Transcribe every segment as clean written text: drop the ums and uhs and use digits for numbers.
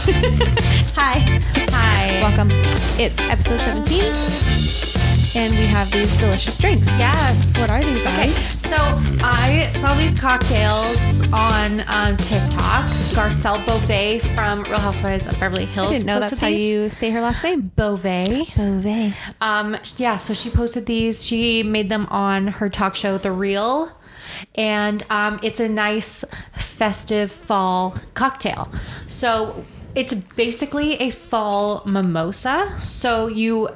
Hi. Hi. Welcome. It's episode 17, and we have these delicious drinks. Yes. What are these, Okay. So I saw these cocktails on TikTok. Garcelle Beauvais from Real Housewives of Beverly Hills. I didn't know that's how you say her last name. Beauvais. Beauvais. Yeah, so she posted these. She made them on her talk show, The Real. And it's a nice festive fall cocktail. So it's basically a fall mimosa. So you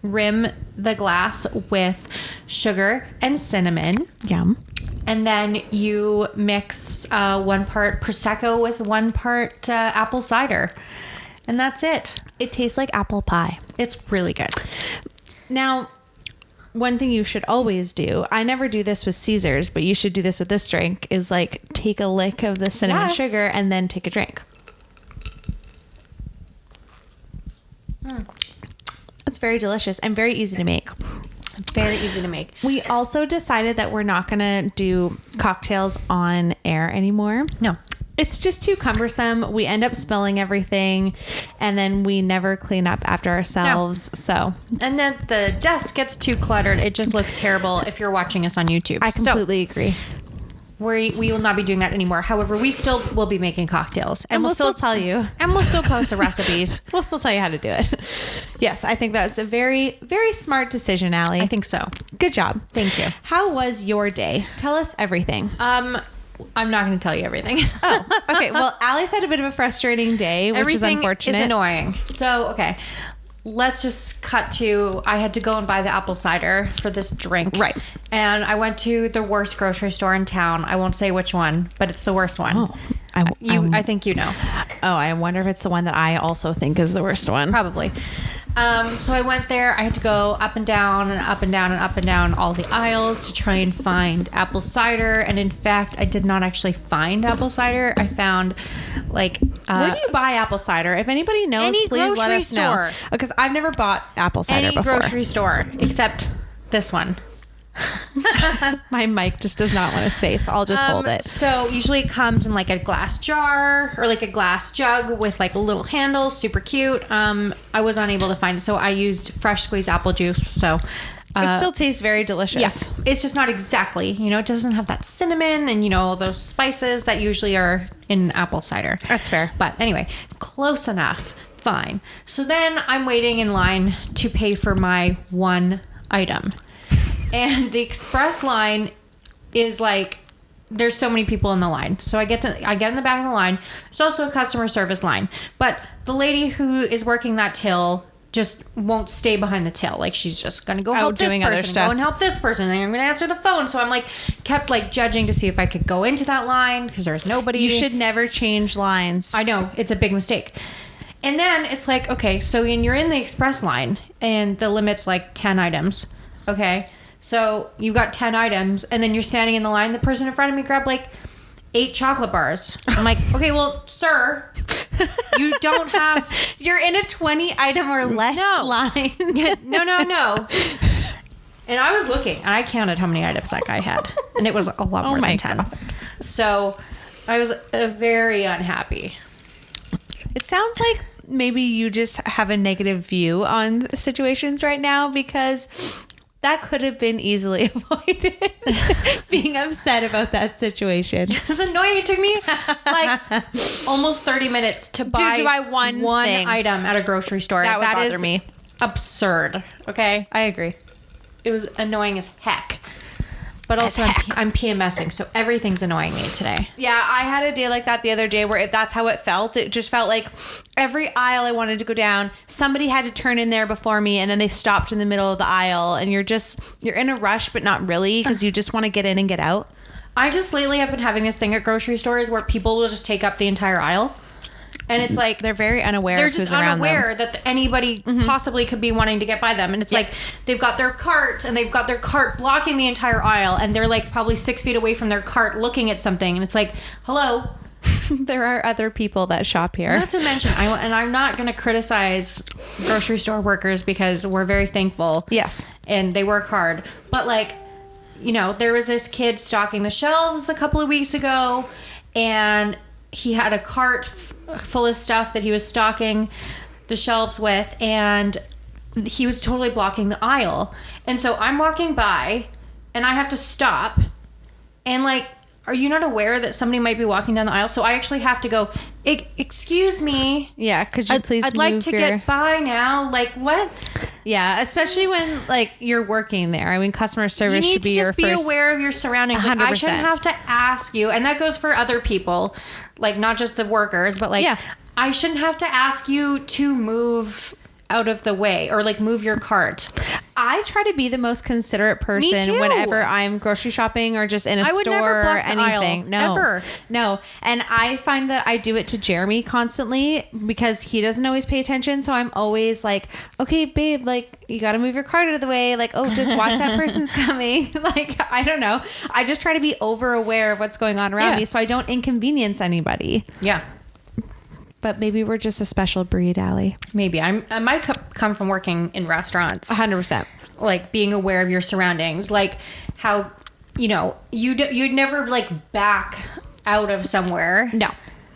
rim the glass with sugar and cinnamon. Yum. And then you mix 1 part Prosecco with 1 part apple cider. And that's it. It tastes like apple pie. It's really good. Now, one thing you should always do, I never do this with Caesars, but you should do this with this drink, is like take a lick of the cinnamon sugar and then take a drink. It's very delicious and very easy to make. It's very easy to make. We also decided that we're not going to do cocktails on air anymore. No. It's just too cumbersome. We end up spilling everything, and then we never clean up after ourselves. So, and then the desk gets too cluttered. It just looks terrible if you're watching us on YouTube. I completely agree. We will not be doing that anymore. However, we still will be making cocktails. And we'll still tell you. And we'll still post the recipes. We'll still tell you how to do it. Yes, I think that's a very, very smart decision, Allie. I think so. Good job. Thank you. How was your day? Tell us everything. I'm not going to tell you everything. Oh, okay. Well, Allie's had a bit of a frustrating day, which is unfortunate. Everything is annoying. So, okay. Let's just cut to, I had to go and buy the apple cider for this drink. Right. And I went to the worst grocery store in town. I won't say which one, but it's the worst one. Oh, I think you know. Oh, I wonder if it's the one that I also think is the worst one. Probably. So I went there. I had to go up and down and up and down and up and down all the aisles to try and find apple cider. And in fact, I did not actually find apple cider. I found like... where do you buy apple cider? If anybody knows, please let us know. Because I've never bought apple cider before. Any grocery store except this one. My mic just does not want to stay, so I'll just hold it. So usually it comes in like a glass jar or like a glass jug with like a little handle, super cute. I was unable to find it, so I used fresh squeezed apple juice. So it still tastes very delicious. Yes, it's just not exactly, it doesn't have that cinnamon and all those spices that usually are in apple cider. That's fair. But anyway, close enough. Fine. So then I'm waiting in line to pay for my one item. And the express line is like, there's so many people in the line. So I get in the back of the line. There's also a customer service line. But the lady who is working that till just won't stay behind the till. Like, she's just going to go help this person and go and help this person. And I'm going to answer the phone. So I'm kept judging to see if I could go into that line because there's nobody. You should never change lines. I know. It's a big mistake. And then it's like, okay, so you're in the express line and the limit's 10 items. Okay. So you've got 10 items and then you're standing in the line. The person in front of me grabbed 8 chocolate bars. I'm like, okay, well, sir, you don't have... You're in a 20 item or less line. No. And I was looking and I counted how many items that guy had. And it was a lot more than 10. God. So I was very unhappy. It sounds like maybe you just have a negative view on situations right now because... that could have been easily avoided. Being upset about that situation. It's annoying. It took me almost 30 minutes to buy one item at a grocery store. That would bother me. Absurd. Okay? I agree. It was annoying as heck. But also, I'm PMSing, so everything's annoying me today. Yeah, I had a day like that the other day where if that's how it felt. It just felt like every aisle I wanted to go down, somebody had to turn in there before me, and then they stopped in the middle of the aisle, and you're in a rush, but not really, because you just want to get in and get out. I just lately have been having this thing at grocery stores where people will just take up the entire aisle. And it's they're very unaware of who's around them. They're just unaware that anybody possibly could be wanting to get by them. And it's they've got their cart and they've got their cart blocking the entire aisle. And they're probably 6 feet away from their cart looking at something. And it's hello. There are other people that shop here. Not to mention, I'm not going to criticize grocery store workers because we're very thankful. Yes. And they work hard. But there was this kid stocking the shelves a couple of weeks ago. And he had a cart full of stuff that he was stocking the shelves with, and he was totally blocking the aisle. And so I'm walking by and I have to stop and like, are you not aware that somebody might be walking down the aisle? So I actually have to go, excuse me. Yeah, could you please I'd like to get by now. Like, what? Yeah, especially when like you're working there. I mean, customer service should be your first. You need to just be aware of your surroundings. Like, 100%. I shouldn't have to ask you, and that goes for other people, like not just the workers, but like I shouldn't have to ask you to move out of the way or like move your cart. I try to be the most considerate person whenever I'm grocery shopping or just in a store or anything. No. And I find that I do it to Jeremy constantly because he doesn't always pay attention. So I'm always like, okay, babe, like you got to move your cart out of the way. Like, oh, just watch that person's coming. Like, I don't know. I just try to be over aware of what's going on around me so I don't inconvenience anybody. Yeah. But maybe we're just a special breed, Allie. Maybe. I might come from working in restaurants. 100%. Like being aware of your surroundings. Like how, you'd never like back out of somewhere. No.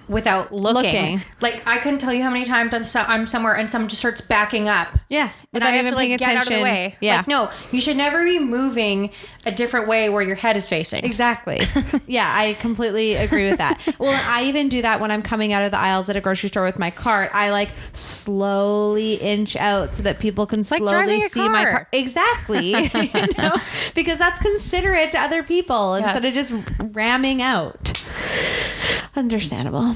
Without looking. Like I couldn't tell you how many times I'm somewhere and someone just starts backing up. Yeah. And I have to like get out of the way. Yeah. Like, no, you should never be moving a different way where your head is facing. Exactly. Yeah, I completely agree with that. Well, I even do that when I'm coming out of the aisles at a grocery store with my cart. I like slowly inch out so that people can slowly see my cart. Exactly. Because that's considerate to other people instead of just ramming out. Understandable.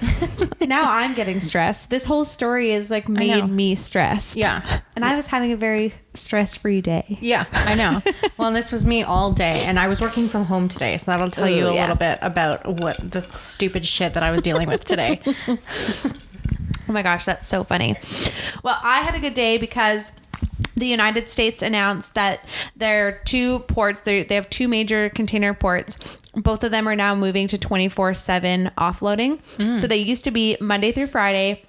Now I'm getting stressed. This whole story is like made me stressed. Yeah. And I was having a very stress-free day. Yeah, I know. Well, and this was me all day, and I was working from home today, so that'll tell you a little bit about what the stupid shit that I was dealing with today. Oh my gosh, that's so funny. Well, I had a good day because the United States announced that their two ports, they have two major container ports. Both of them are now moving to 24/7 offloading. So they used to be Monday through Friday,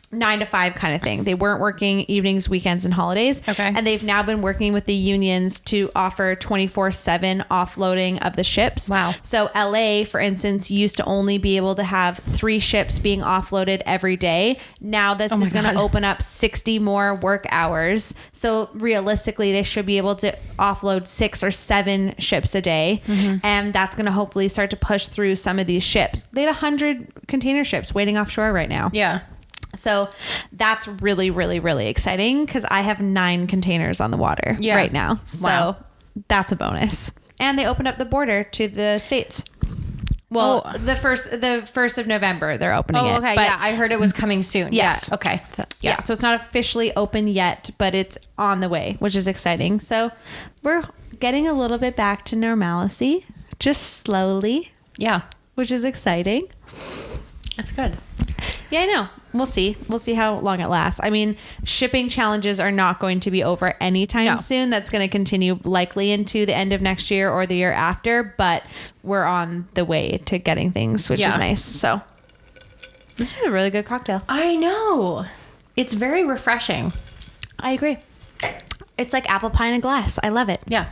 9 to 5 kind of thing. They weren't working evenings, weekends, and holidays. Okay. And they've now been working with the unions to offer 24/7 offloading of the ships. Wow. So LA, for instance, used to only be able to have 3 ships being offloaded every day. Now this is going to open up 60 more work hours. So realistically, they should be able to offload 6 or 7 ships a day. And that's going to hopefully start to push through some of these ships. They have 100 container ships waiting offshore right now. Yeah. So that's really, really, really exciting because I have 9 containers on the water right now. So that's a bonus. And they opened up the border to the States. Well, the first of November, they're opening it. Oh, okay. But I heard it was coming soon. Yes. Yeah. Okay. Yeah. So it's not officially open yet, but it's on the way, which is exciting. So we're getting a little bit back to normalcy, just slowly. Yeah. Which is exciting. That's good. Yeah, I know. We'll see. We'll see how long it lasts. I mean, shipping challenges are not going to be over anytime soon. That's going to continue likely into the end of next year or the year after, but we're on the way to getting things, which is nice. So this is a really good cocktail. I know. It's very refreshing. I agree. It's like apple pie in a glass. I love it. Yeah.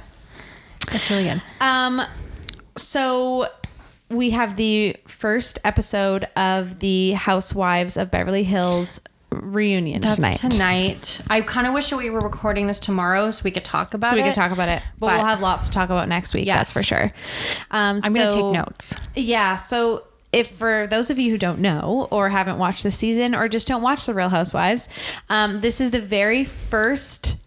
It's really good. So we have the first episode of the Housewives of Beverly Hills reunion tonight. I kind of wish that we were recording this tomorrow so we could talk about it. So we could talk about it. But we'll have lots to talk about next week. That's for sure. I'm going to take notes. Yeah. So if for those of you who don't know or haven't watched the season or just don't watch The Real Housewives, this is the very first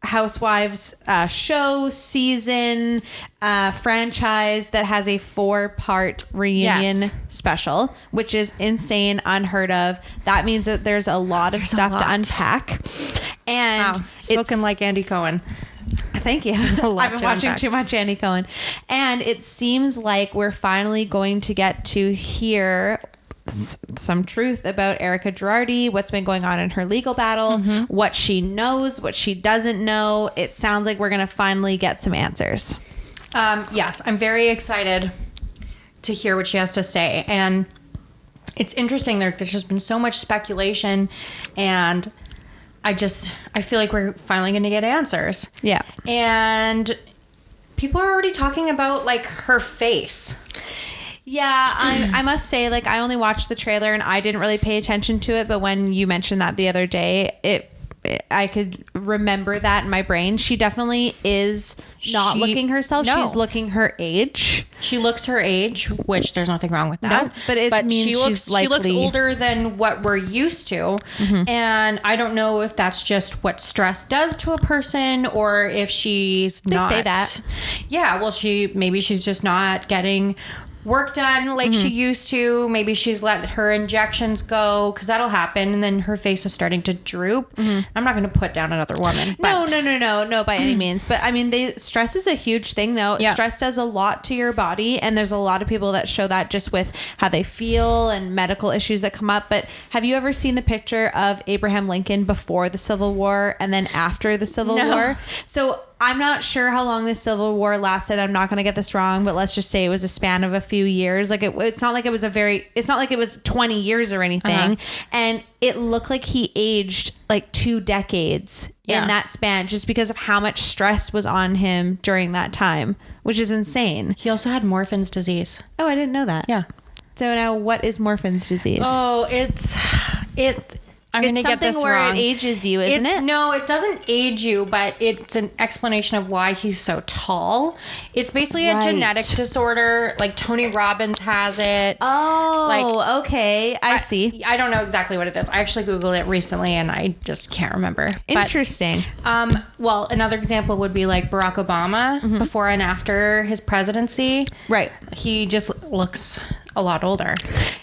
Housewives show, season, franchise that has a 4-part reunion special, which is insane, unheard of. That means that there's a lot of stuff to unpack. And spoken like Andy Cohen. Thank you. I've been watching too much Andy Cohen. And it seems like we're finally going to get to hear some truth about Erica Girardi, what's been going on in her legal battle, what she knows, what she doesn't know. It sounds like we're going to finally get some answers. Yes, I'm very excited to hear what she has to say. And it's interesting. There's just been so much speculation, and I feel like we're finally going to get answers. Yeah. And people are already talking about like her face. Yeah, I must say, like, I only watched the trailer and I didn't really pay attention to it. But when you mentioned that the other day, I could remember that in my brain. She definitely is not looking herself. No. She's looking her age. She looks her age, which there's nothing wrong with that. No, but it means she looks older than what we're used to. And I don't know if that's just what stress does to a person or if she's not. They say that. Yeah, well, maybe she's just not getting work done like she used to. Maybe she's let her injections go, because that'll happen, and then her face is starting to droop. I'm not going to put down another woman. No, by any means. But I mean, stress is a huge thing, though. Yeah. Stress does a lot to your body, and there's a lot of people that show that just with how they feel and medical issues that come up. But have you ever seen the picture of Abraham Lincoln before the Civil War and then after the Civil War? So I'm not sure how long the Civil War lasted. I'm not going to get this wrong, but let's just say it was a span of a few years. Like it's not like it was it's not like it was 20 years or anything. And it looked like he aged like 2 decades in that span, just because of how much stress was on him during that time, which is insane. He also had Morphin's disease. Oh, I didn't know that. Yeah. So now what is Morphin's disease? Oh, I'm going to get this where wrong. It ages you, isn't it? No, it doesn't age you, but it's an explanation of why he's so tall. It's basically a genetic disorder. Like Tony Robbins has it. Oh, okay. I see. I don't know exactly what it is. I actually Googled it recently and I just can't remember. Interesting. Well, another example would be like Barack Obama before and after his presidency. Right. He just looks a lot older.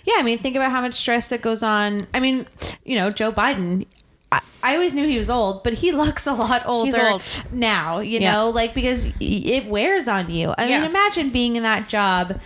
Yeah, I mean, think about how much stress that goes on. I mean, Joe Biden, I always knew he was old, but he looks a lot older He's old now, know, like, because it wears on you. I mean, imagine being in that job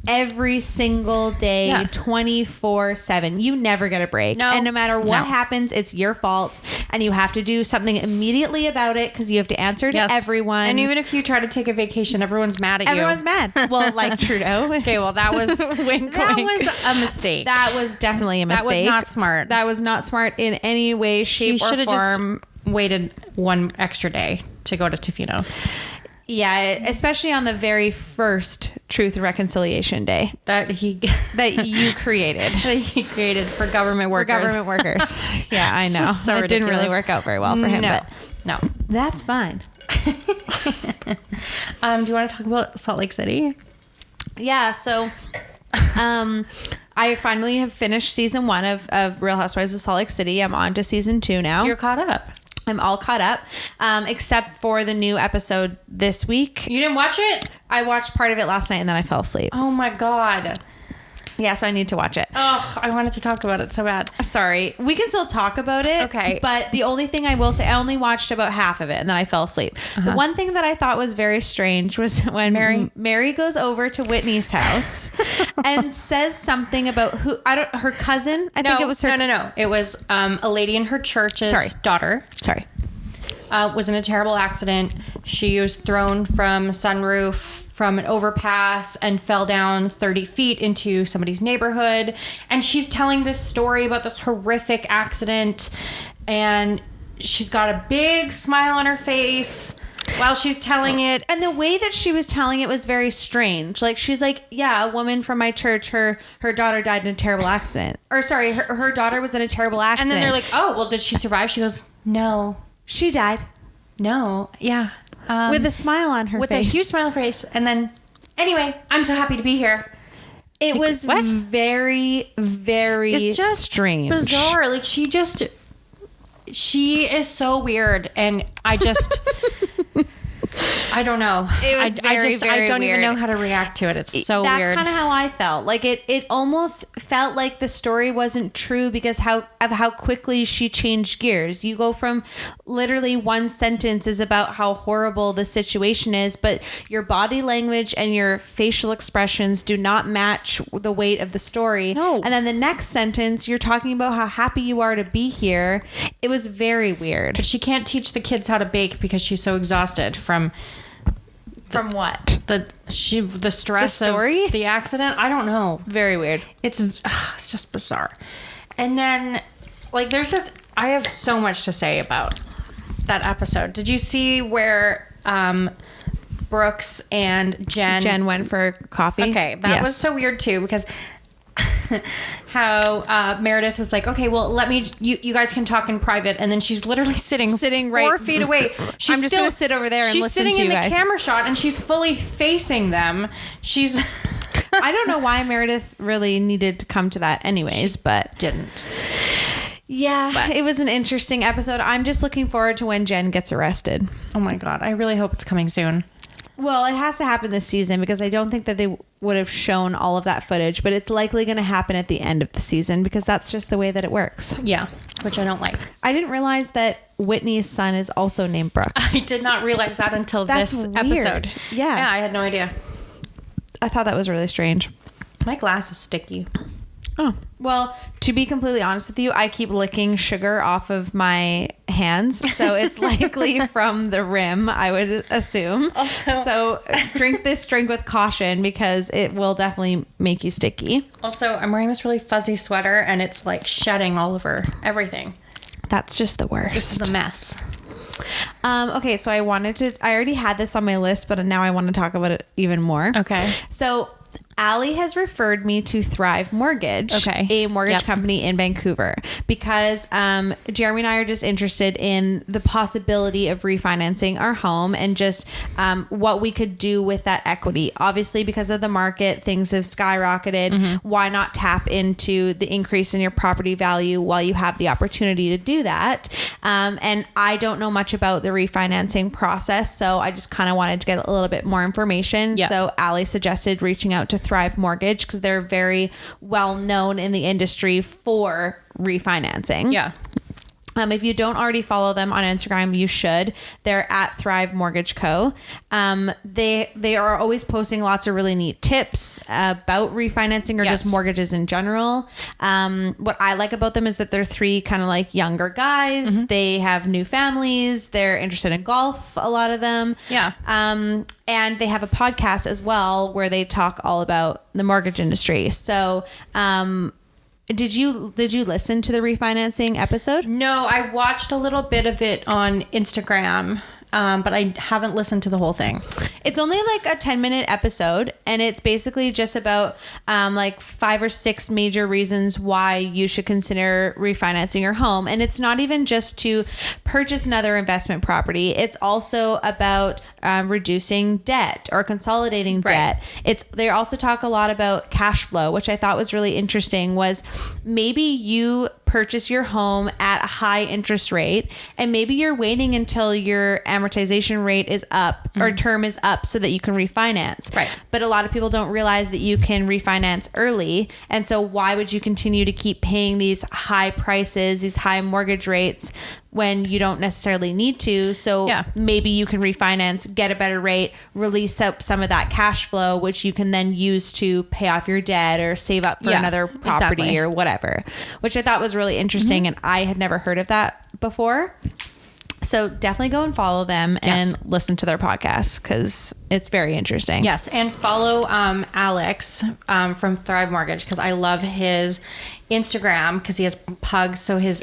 every single day, 24/7. You never get a break. No. And no matter what happens, it's your fault. And you have to do something immediately about it because you have to answer to everyone. And even if you try to take a vacation, everyone's mad at you. Everyone's mad. Well, like Trudeau. Okay, well, that was was a mistake. That was definitely a mistake. That was not smart. That was not smart in any way, shape, or form. Just waited one extra day to go to Tofino. Yeah, especially on the very first Truth and Reconciliation Day that you created. That he created for government workers. Yeah, I know. So it didn't really work out very well for him. No. That's fine. Do you want to talk about Salt Lake City? Yeah, so I finally have finished season 1 of Real Housewives of Salt Lake City. I'm on to season 2 now. You're caught up. I'm all caught up, except for the new episode this week. You didn't watch it? I watched part of it last night and then I fell asleep. Oh my God. Yeah, so I need to watch it. Oh, I wanted to talk about it so bad. Sorry. We can still talk about it. Okay. But the only thing I will say, I only watched about half of it and then I fell asleep. The one thing that I thought was very strange was when Mary goes over to Whitney's house and says something about her cousin. I think it was her. No. It was a lady in her church's daughter. Sorry. Was in a terrible accident. She was thrown from a sunroof from an overpass and fell down 30 feet into somebody's neighborhood. And she's telling this story about this horrific accident. And she's got a big smile on her face while she's telling it. And the way that she was telling it was very strange. Like, she's like, yeah, a woman from my church, her daughter died in a terrible accident. Or sorry, her daughter was in a terrible accident. And then they're like, oh, well, did she survive? She goes, no. She died. No. Yeah. With a smile on her face. With a huge smile on her face. And then, anyway, I'm so happy to be here. It was very, very it's just strange. Bizarre. Like, she is so weird. And I just... I don't know. It was I don't weird. even know how to react to it. It's so That's weird. That's kind of how I felt. Like it almost felt like the story wasn't true because of how quickly she changed gears. You go from literally one sentence is about how horrible the situation is, but your body language and your facial expressions do not match the weight of the story. No. And then the next sentence, you're talking about how happy you are to be here. It was very weird. But she can't teach the kids how to bake because she's so exhausted from what? The stress The story? of the accident. I don't know. Very weird. It's just bizarre. And then, like, I have so much to say about that episode. Did you see where Brooke Brooks and Jen went for coffee. Okay, that was so weird too, because how Meredith was like, okay, well, let me, you guys can talk in private, and then she's literally sitting right 4 feet away. I'm just gonna sit over there and listen to you guys. She's sitting in the camera shot, and she's fully facing them. She's I don't know why Meredith really needed to come to that anyways, but didn't. Yeah, but it was an interesting episode. I'm just looking forward to when Jen gets arrested. Oh my God, I really hope it's coming soon. Well, it has to happen this season, because I don't think that they would have shown all of that footage, but it's likely going to happen at the end of the season, because that's just the way that it works. Yeah, which I don't like. I didn't realize that Whitney's son is also named Brooks. I did not realize that until this weird. Episode. Yeah. Yeah, I had no idea. I thought that was really strange. My glass is sticky. Oh, well, to be completely honest with you, I keep licking sugar off of my hands. So it's likely from the rim, I would assume. Also, so drink this drink with caution, because it will definitely make you sticky. Also, I'm wearing this really fuzzy sweater, and it's like shedding all over everything. That's just the worst. This is a mess. Okay, so I already had this on my list, but now I want to talk about it even more. Okay. So Allie has referred me to Thrive Mortgage, a mortgage company in Vancouver, because Jeremy and I are just interested in the possibility of refinancing our home, and just what we could do with that equity. Obviously, because of the market, things have skyrocketed. Mm-hmm. Why not tap into the increase in your property value while you have the opportunity to do that? And I don't know much about the refinancing process, so I just kind of wanted to get a little bit more information. Yeah. So Allie suggested reaching out to Thrive Mortgage, because they're very well known in the industry for refinancing. Yeah. If you don't already follow them on Instagram, you should. They're at Thrive Mortgage Co. They are always posting lots of really neat tips about refinancing, or just mortgages in general. What I like about them is that they're 3 kind of like younger guys. Mm-hmm. They have new families. They're interested in golf, a lot of them. Yeah. And they have a podcast as well, where they talk all about the mortgage industry. So, did you listen to the refinancing episode? No, I watched a little bit of it on Instagram, but I haven't listened to the whole thing. It's only like a 10-minute episode, and it's basically just about like 5 or 6 major reasons why you should consider refinancing your home. And it's not even just to purchase another investment property. It's also about reducing debt or consolidating debt. They also talk a lot about cash flow, which I thought was really interesting. Was maybe you purchase your home at a high interest rate, and maybe you're waiting until your amortization rate is up, or term is up, so that you can refinance. Right. But a lot of people don't realize that you can refinance early. And so why would you continue to keep paying these high prices, these high mortgage rates, when you don't necessarily need to? So maybe you can refinance, get a better rate, release up some of that cash flow, which you can then use to pay off your debt or save up for another property or whatever, which I thought was really interesting. And I had never heard of that before. So definitely go and follow them and listen to their podcast, because it's very interesting. Yes. And follow Alex from Thrive Mortgage, because I love his Instagram, because he has pugs. So his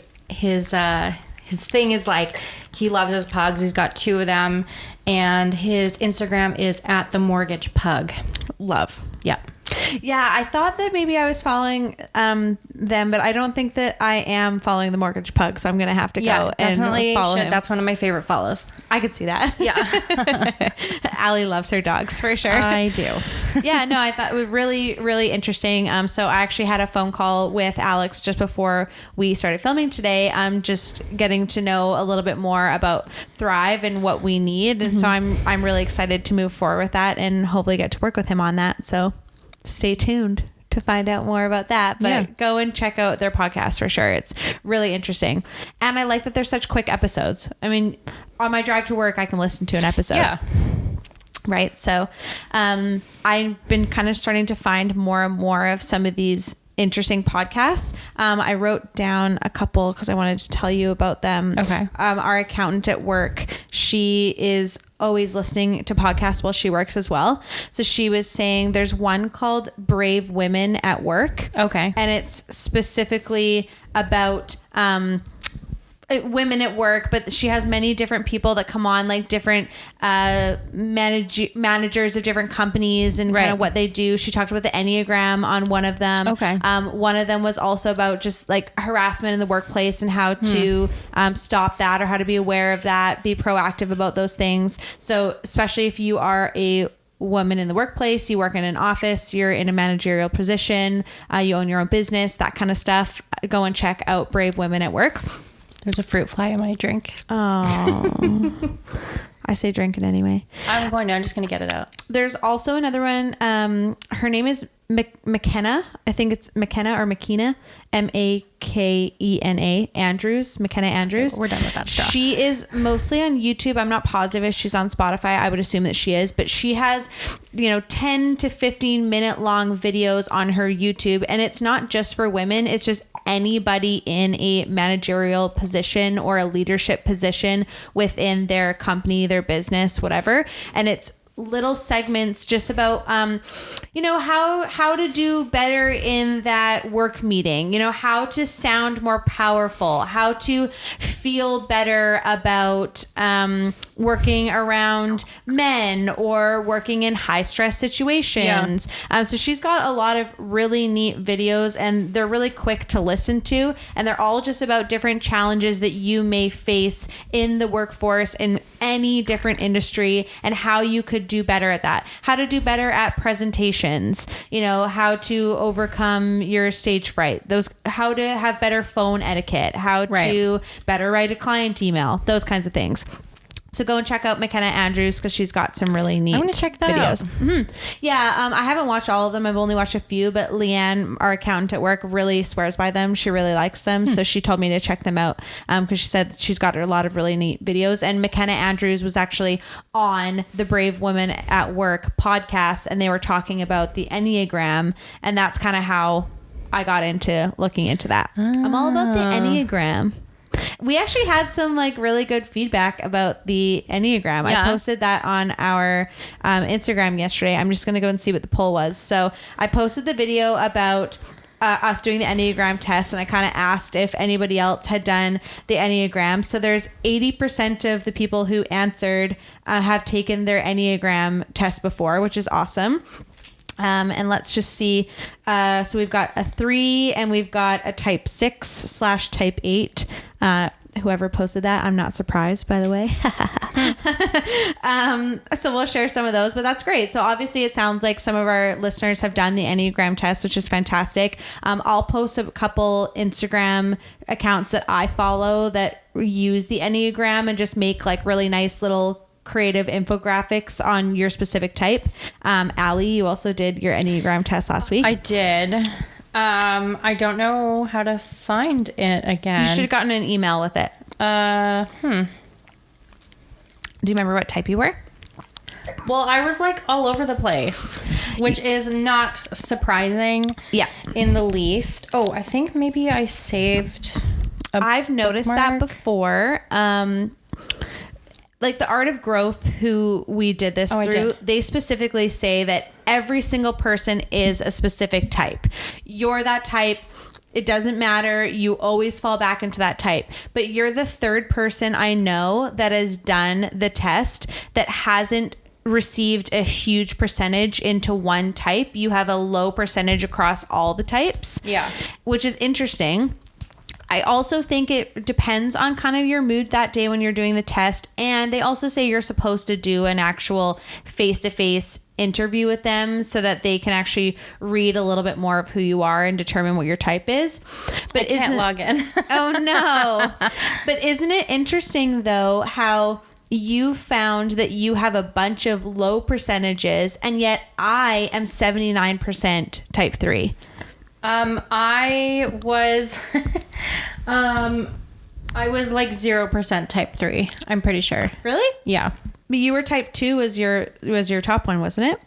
thing is like, he loves his pugs. He's got 2 of them, and his Instagram is at the Mortgage Pug. Love. Yeah. Yeah, I thought that maybe I was following them, but I don't think that I am following the Mortgage Pug, so I'm going to have to go and follow him. That's one of my favorite follows. I could see that. Yeah. Allie loves her dogs, for sure. I do. Yeah, no, I thought it was really, really interesting. So I actually had a phone call with Alex just before we started filming today. I'm just getting to know a little bit more about Thrive and what we need. And so I'm really excited to move forward with that, and hopefully get to work with him on that. So stay tuned to find out more about that, but go and check out their podcast for sure. It's really interesting. And I like that they're such quick episodes. I mean, on my drive to work, I can listen to an episode. Yeah. Right. So, I've been kind of starting to find more and more of some of these interesting podcasts. I wrote down a couple because I wanted to tell you about them. Okay. Our accountant at work, she is always listening to podcasts while she works as well. So she was saying there's one called Brave Women at Work. Okay. And it's specifically about women at work, but she has many different people that come on, like different managers of different companies and kind of what they do. She talked about the Enneagram on one of them. Okay. One of them was also about just like harassment in the workplace and how to stop that, or how to be aware of that, be proactive about those things. So especially if you are a woman in the workplace, you work in an office, you're in a managerial position, you own your own business, that kind of stuff, go and check out Brave Women at Work. There's a fruit fly in my drink. Oh, I say drink it anyway. I'm just going to get it out. There's also another one. Her name is McKenna. I think it's McKenna or McKenna. Makena Andrews. McKenna Andrews. Okay, we're done with that stuff. She is mostly on YouTube. I'm not positive if she's on Spotify. I would assume that she is, but she has, 10 to 15 minute long videos on her YouTube, and it's not just for women. It's just anybody in a managerial position or a leadership position within their company, their business, whatever. And it's little segments just about how to do better in that work meeting, how to sound more powerful, how to feel better about working around men or working in high stress situations. So she's got a lot of really neat videos, and they're really quick to listen to, and they're all just about different challenges that you may face in the workforce in any different industry, and how you could do better at that, how to do better at presentations, how to overcome your stage fright, how to have better phone etiquette, how to better write a client email, those kinds of things. So go and check out McKenna Andrews, because she's got some really neat I'm going to check that videos. out. Mm-hmm. Yeah, I haven't watched all of them. I've only watched a few, but Leanne, our accountant at work, really swears by them. She really likes them. So she told me to check them out because she said she's got a lot of really neat videos. And McKenna Andrews was actually on the Brave Women at Work podcast, and they were talking about the Enneagram, and that's kind of how I got into looking into that. I'm all about the Enneagram. We actually had some really good feedback about the Enneagram. I posted that on our Instagram yesterday. I'm just going to go and see what the poll was. So I posted the video about us doing the Enneagram test, and I kind of asked if anybody else had done the Enneagram. So there's 80% of the people who answered have taken their Enneagram test before, which is awesome. And let's just see. So we've got a 3 and we've got a type 6/type 8. Whoever posted that, I'm not surprised, by the way. So we'll share some of those, but that's great. So obviously it sounds like some of our listeners have done the Enneagram test, which is fantastic. I'll post a couple Instagram accounts that I follow that use the Enneagram and just make really nice little creative infographics on your specific type. Allie, you also did your Enneagram test last week. I did. I don't know how to find it again. You should have gotten an email with it. Do you remember what type you were? Well, I was all over the place, which is not surprising. Yeah. In the least. Oh, I think maybe I saved I've noticed that before. The Art of Growth, who we did this through, they specifically say that every single person is a specific type. You're that type. It doesn't matter. You always fall back into that type. But you're the third person I know that has done the test that hasn't received a huge percentage into one type. You have a low percentage across all the types. Yeah. Which is interesting. I also think it depends on kind of your mood that day when you're doing the test. And they also say you're supposed to do an actual face-to-face interview with them so that they can actually read a little bit more of who you are and determine what your type is. But I can't log in. Oh, no. But isn't it interesting, though, how you found that you have a bunch of low percentages, and yet I am 79% type 3. I was 0% type 3. I'm pretty sure. Really? Yeah. But you were type 2 was your top one, wasn't it?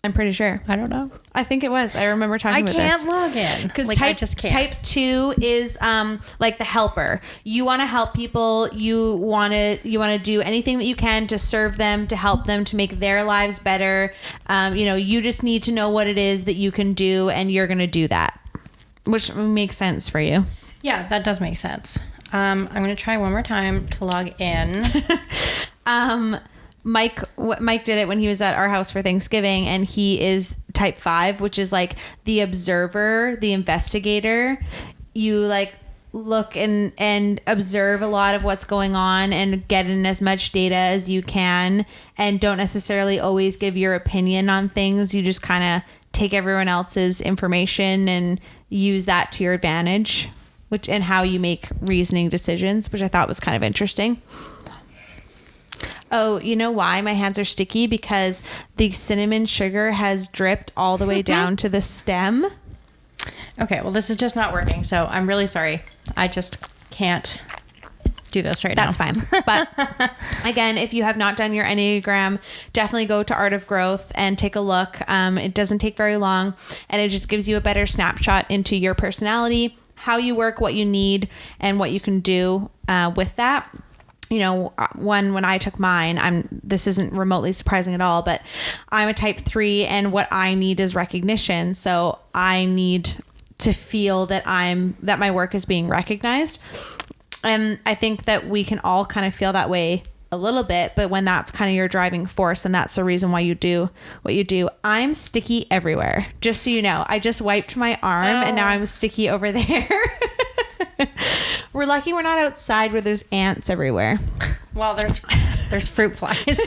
I'm pretty sure. I don't know. I think it was. I remember talking about this. I can't log in because type 2 is the helper. You want to help people. You want to do anything that you can to serve them, to help them, to make their lives better. You just need to know what it is that you can do, and you're going to do that, which makes sense for you. Yeah, that does make sense. I'm going to try one more time to log in. Mike did it when he was at our house for Thanksgiving, and he is type 5, which is like the observer, the investigator. You like look and observe a lot of what's going on and get in as much data as you can, and don't necessarily always give your opinion on things. You just kind of take everyone else's information and use that to your advantage, and how you make reasoning decisions, which I thought was kind of interesting. Oh, you know why my hands are sticky? Because the cinnamon sugar has dripped all the way down to the stem. Okay, well, this is just not working, so I'm really sorry. I just can't do this right That's now. fine. But again, if you have not done your Enneagram, definitely go to Art of Growth and take a look. It doesn't take very long, and it just gives you a better snapshot into your personality, how you work, what you need, and what you can do with that. You know, when I took mine, this isn't remotely surprising at all, but I'm a type 3, and what I need is recognition. So I need to feel that my work is being recognized. And I think that we can all kind of feel that way a little bit, but when that's kind of your driving force, and that's the reason why you do what you do. I'm sticky everywhere, just so you know. I just wiped my arm and now I'm sticky over there. We're lucky we're not outside where there's ants everywhere. Well, there's fruit flies,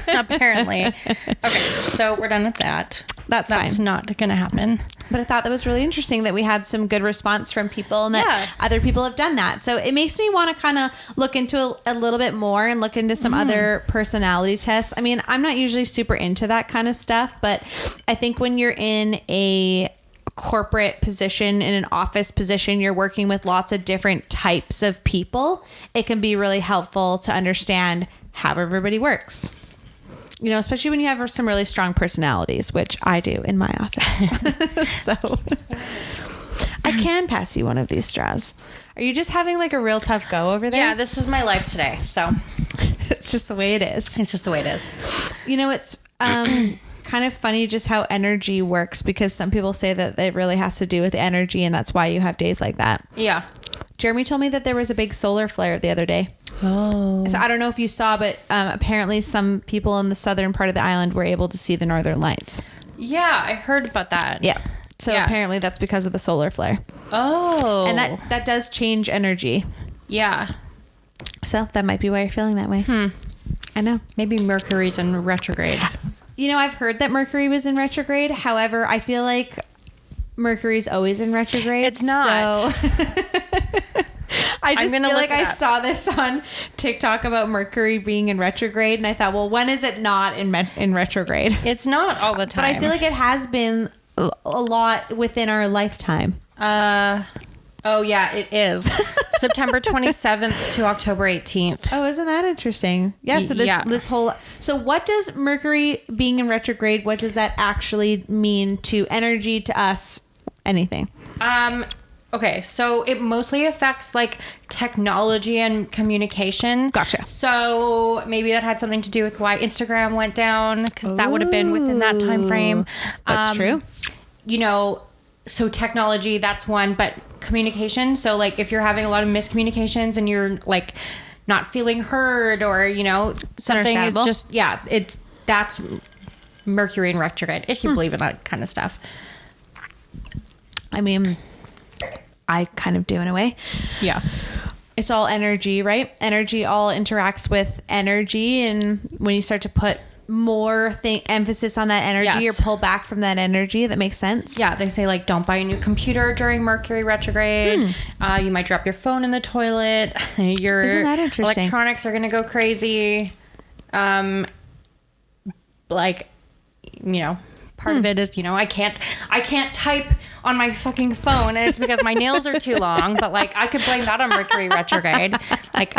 apparently. Okay, so we're done with that. That's fine. Not going to happen. But I thought that was really interesting that we had some good response from people, and that other people have done that. So it makes me want to kind of look into a little bit more and look into some other personality tests. I mean, I'm not usually super into that kind of stuff, but I think when you're in a corporate position, in an office position, you're working with lots of different types of people, it can be really helpful to understand how everybody works. You know, especially when you have some really strong personalities, which I do in my office. So I can pass you one of these straws. Are you just having like a real tough go over there? Yeah, this is my life today. So it's just the way it is. It's just the way it is. You know, it's kind of funny just how energy works, because some people say that it really has to do with energy, and that's why you have days like that. Yeah. Jeremy told me that there was a big solar flare the other day. Oh. So I don't know if you saw, but apparently some people in the southern part of the island were able to see the northern lights. Yeah, I heard about that. Yeah. So apparently that's because of the solar flare. Oh. And that does change energy. Yeah. So that might be why you're feeling that way. I know. Maybe Mercury's in retrograde. You know, I've heard that Mercury was in retrograde. However, I feel like Mercury's always in retrograde. It's not. So I just feel like I saw this on TikTok about Mercury being in retrograde, and I thought, well, when is it not in retrograde? It's not all the time. But I feel like it has been a lot within our lifetime. Oh, yeah, it is. September 27th to October 18th. Oh, isn't that interesting? Yeah, so this whole... So what does Mercury being in retrograde, what does that actually mean to energy, to us, anything? Okay, so it mostly affects like technology and communication. Gotcha. So maybe that had something to do with why Instagram went down, because that would have been within that time frame. That's true. You know, so technology, that's one, but communication. So like if you're having a lot of miscommunications and you're like not feeling heard, or, you know, something is just, that's Mercury in retrograde, if you believe in that kind of stuff. I mean, I kind of do in a way. Yeah. It's all energy, right? Energy all interacts with energy. And when you start to put more emphasis on that energy, or pull back from that energy, that makes sense. Yeah. They say like, don't buy a new computer during Mercury retrograde. You might drop your phone in the toilet. Your Isn't that interesting? Electronics are going to go crazy. Like, you know, part of it is, you know, I can't type on my fucking phone, and it's because my nails are too long, but like I could blame that on Mercury retrograde. Like,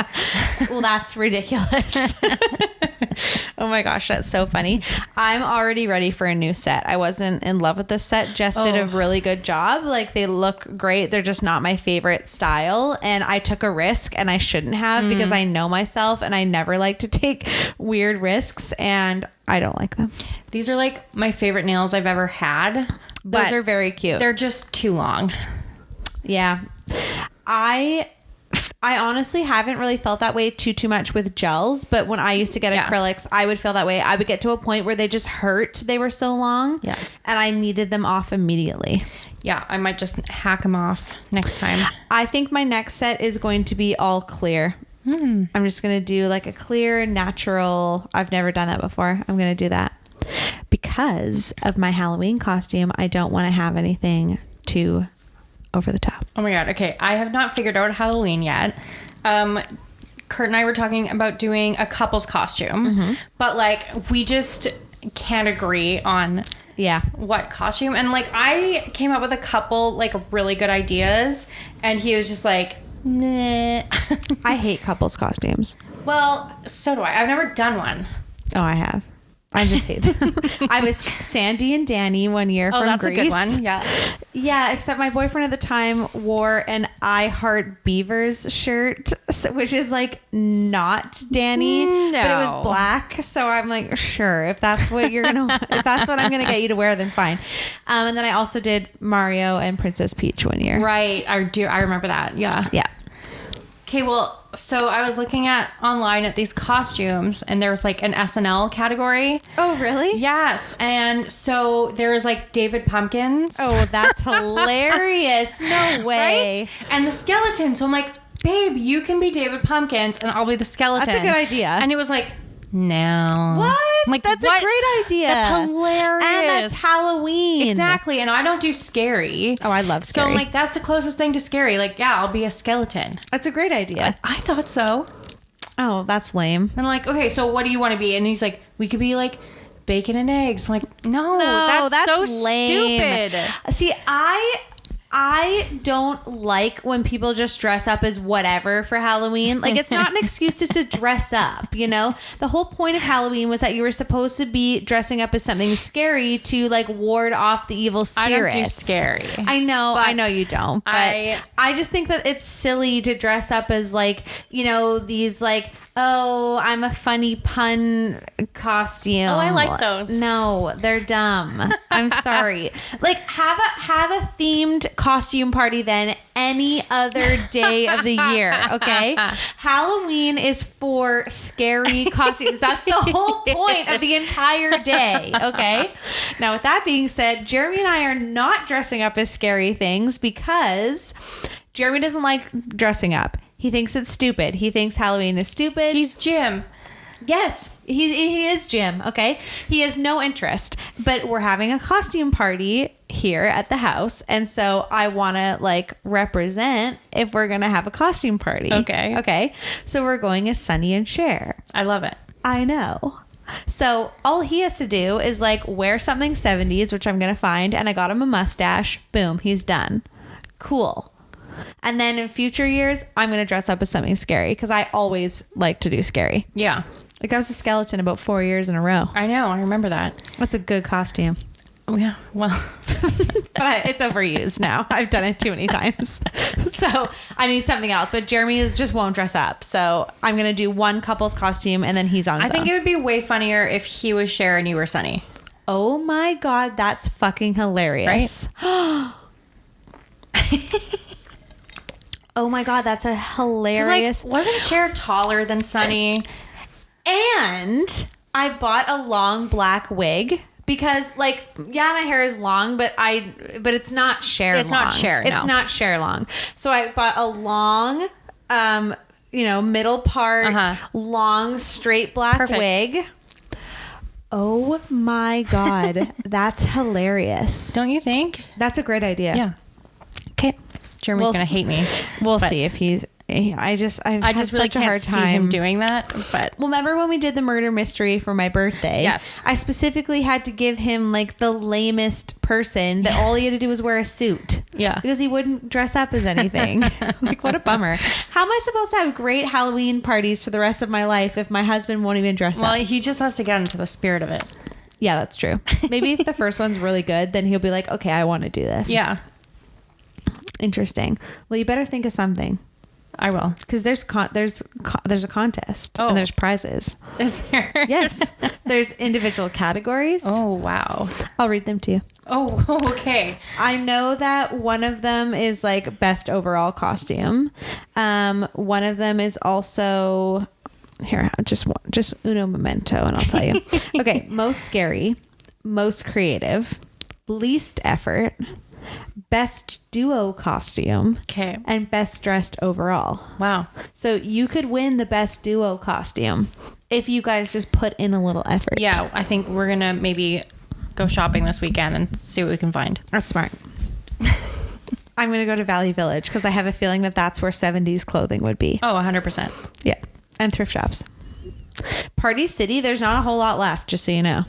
well, that's ridiculous. Oh my gosh, that's so funny. I'm already ready for a new set. I wasn't in love with this set. Jess did a really good job. Like, they look great. They're just not my favorite style, and I took a risk, and I shouldn't have, because I know myself and I never like to take weird risks, and I don't like them. These are like my favorite nails I've ever had. Those are very cute. They're just too long. Yeah. I I honestly haven't really felt that way too much with gels, but when I used to get acrylics, I would feel that way. I would get to a point where they just hurt. They were so long. Yeah. And I needed them off immediately. Yeah, I might just hack them off next time. I think my next set is going to be all clear. I'm just going to do like a clear, natural. I've never done that before. I'm going to do that. Because of my Halloween costume, I don't want to have anything too over the top. Oh my God. Okay. I have not figured out Halloween yet. Kurt and I were talking about doing a couple's costume, but like we just can't agree on what costume. And like I came up with a couple like really good ideas and he was just like, nah. I hate couples costumes. Well, so do I. I've never done one. Oh, I have. I just hate them. I was Sandy and Danny one year from that's Greece. A good one. Yeah. Yeah, except my boyfriend at the time wore an I Heart Beavers shirt, which is like not Danny, but it was black. So I'm like, sure, if that's what you're gonna, if that's what I'm gonna get you to wear, then fine. And then I also did Mario and Princess Peach one year. Right. I do. I remember that. Yeah. Yeah. Okay, well, so I was looking at online at these costumes and there was like an SNL category. Oh, really? Yes. And so there was like David Pumpkins. Oh, that's hilarious. No way. Right? And the skeleton. So I'm like, babe, you can be David Pumpkins and I'll be the skeleton. That's a good idea. And it was like, no. What? I'm like, that's what? a great idea. That's hilarious. And that's Halloween. Exactly. And I don't do scary. Oh, I love scary. So I'm like, that's the closest thing to scary. Like, yeah, I'll be a skeleton. That's a great idea. I thought so. Oh, that's lame. And I'm like, okay, so what do you want to be? And he's like, we could be like bacon and eggs. I'm like, no, that's so lame. stupid. See, I don't like when people just dress up as whatever for Halloween. Like, it's not an excuse just to dress up, you know? The whole point of Halloween was that you were supposed to be dressing up as something scary to, like, ward off the evil spirits. I don't do scary. I know you don't. But I just think that it's silly to dress up as, like, you know, these, like, oh, I'm a funny pun costume. Oh, I like those. No, they're dumb. I'm sorry. Like, have a themed costume party then any other day of the year, okay? Halloween is for scary costumes. That's the whole point of the entire day, okay? Now, with that being said, Jeremy and I are not dressing up as scary things because Jeremy doesn't like dressing up. He thinks it's stupid. He thinks Halloween is stupid. He's Jim. Yes, he is Jim, okay? He has no interest. But we're having a costume party here at the house. And so I want to, like, represent if we're going to have a costume party. Okay. Okay. So we're going as Sonny and Cher. I love it. I know. So all he has to do is, like, wear something 70s, which I'm going to find. And I got him a mustache. Boom. He's done. Cool. And then in future years, I'm going to dress up as something scary because I always like to do scary. Yeah. Like, I was a skeleton about 4 years in a row. I know. I remember that. That's a good costume. Oh, yeah. Well. But it's overused now. I've done it too many times. So I need something else. But Jeremy just won't dress up. So I'm going to do one couple's costume and then he's on his own. I think it would be way funnier if he was Cher and you were Sonny. Oh, my God. That's fucking hilarious. Right? Oh, my God. That's a hilarious... Like, wasn't Cher taller than Sonny? And I bought a long black wig because, like, yeah, my hair is long, but it's not Cher long. It's not Cher, no. It's not Cher long. So I bought a long, middle part, long, straight black wig. Oh my God. That's hilarious. Don't you think? That's a great idea. Yeah. Okay. Jeremy's going to hate me. We'll see if he's... I just really such a hard can't time see him doing that. But well, remember when we did the murder mystery for my birthday? Yes. I specifically had to give him, like, the lamest person that all he had to do was wear a suit. Yeah. Because he wouldn't dress up as anything. Like, what a bummer. How am I supposed to have great Halloween parties for the rest of my life if my husband won't even dress up? Well, he just has to get into the spirit of it. Yeah, that's true. Maybe if the first one's really good, then he'll be like, okay, I want to do this. Yeah. Interesting. Well, you better think of something. I will. Because there's a contest and there's prizes. Is there? Yes. There's individual categories. Oh, wow. I'll read them to you. Oh, okay. I know that one of them is like best overall costume. One of them is also here. Just uno momento, and I'll tell you. Okay, most scary, most creative, least effort, best duo costume, Okay. and best dressed overall. Wow. So you could win the best duo costume if you guys just put in a little effort. Yeah, I think we're gonna maybe go shopping this weekend and see what we can find. That's smart. I'm going to go to Valley Village because I have a feeling that that's where 70s clothing would be. Oh, 100%. Yeah. And thrift shops. Party City, there's not a whole lot left, just so you know.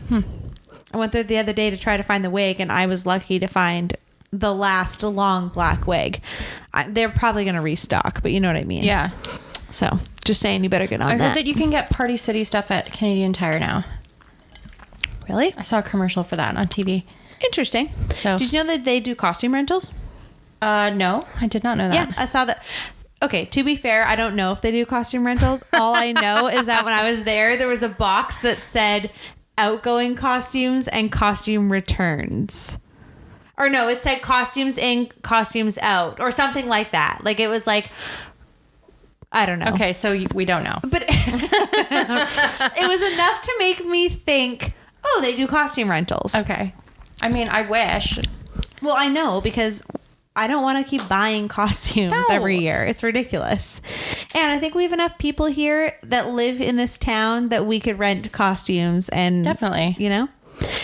I went there the other day to try to find the wig, and I was lucky to find the last long black wig. They're probably going to restock, but you know what I mean. Yeah. So just saying, you better get on I that. heard that you can get Party City stuff at Canadian Tire now. Really? I saw a commercial for that on TV. Interesting. So, did you know that they do costume rentals? No, I did not know that. Yeah, I saw that. Okay, to be fair, I don't know if they do costume rentals. All I know is that when I was there was a box that said outgoing costumes and costume returns. Or no, it said costumes in, costumes out, or something like that. Like, it was like, I don't know. Okay, so we don't know. But it was enough to make me think, oh, they do costume rentals. Okay. I mean, I wish. Well, I know, because I don't want to keep buying costumes every year. It's ridiculous. And I think we have enough people here that live in this town that we could rent costumes and... Definitely. You know?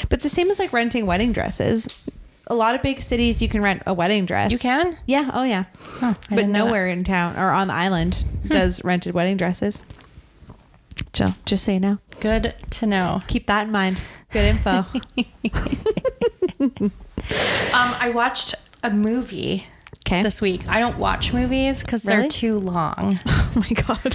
But it's the same as like renting wedding dresses. A lot of big cities, you can rent a wedding dress. You can? Yeah. Oh, yeah. Oh, but nowhere in town or on the island does rented wedding dresses. So, just so you know. Good to know. Keep that in mind. Good info. I watched a movie this week. I don't watch movies because they're too long. Oh my God.